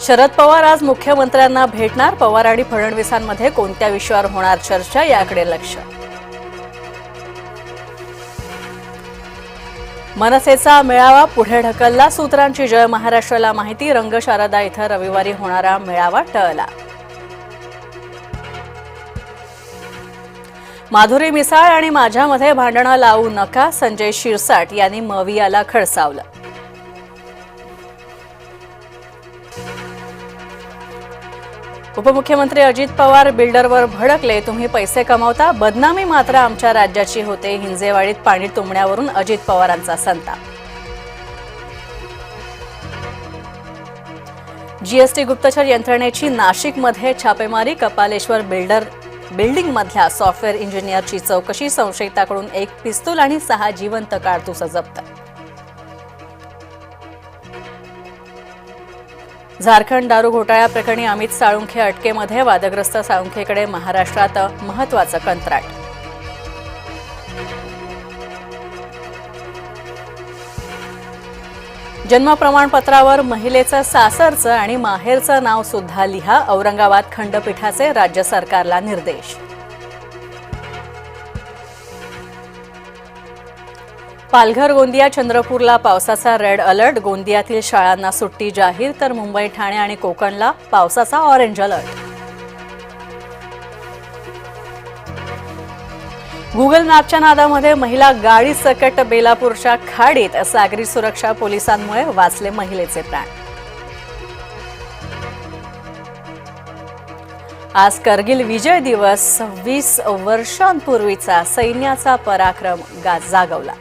शरद पवार आज मुख्यमंत्र्यांना भेटणार। पवार आणि फडणवीसांमध्ये कोणत्या विषयावर होणार चर्चा याकडे लक्ष। मनसेचा मेळावा पुढे ढकलला। सूत्रांची जय महाराष्ट्राला माहिती। रंगशारदा इथं रविवारी होणारा मेळावा टळला। माधुरी मिसाळ आणि माझ्यामध्ये भांडणं लावू नका, संजय शिरसाट यांनी मवियाला खडसावलं। उपमुख्यमंत्री अजित पवार बिल्डरवर भडकले। तुम्ही पैसे कमावता, बदनामी मात्र आमच्या राज्याची होते। हिंजेवाडीत पाणी तुंबण्यावरून अजित पवारांचा संताप। जीएसटी गुप्तचर यंत्रणेची नाशिकमध्ये छापेमारी। कपालेश्वर बिल्डिंग मधल्या सॉफ्टवेअर इंजिनियरची चौकशी। संशयिताकडून 1 पिस्तूल आणि 6 जिवंत कारतूस जप्त। झारखंड दारू घोटाळ्या प्रकरणी अमित साळुंखे अटकेमध्ये। वादग्रस्त साळुंखेकडे महाराष्ट्रात महत्त्वाचं कंत्राट। जन्म प्रमाणपत्रावर महिलेचं सासरचं आणि माहेरचं नाव सुद्धा लिहा। औरंगाबाद खंडपीठाचे राज्य सरकारला निर्देश। पालघर, गोंदिया, चंद्रपूरला पावसाचा रेड अलर्ट। गोंदियातील शाळांना सुट्टी जाहीर, तर मुंबई, ठाणे आणि कोकणला पावसाचा ऑरेंज अलर्ट। गुगल मॅपच्या नादामध्ये महिला गाडी सकट बेलापूरच्या खाडीत। सागरी सुरक्षा पोलिसांमुळे वाचले महिलेचे प्राण। आज करगिल विजय दिवस। 26 वर्षांपूर्वीचा सैन्याचा पराक्रम जागवला।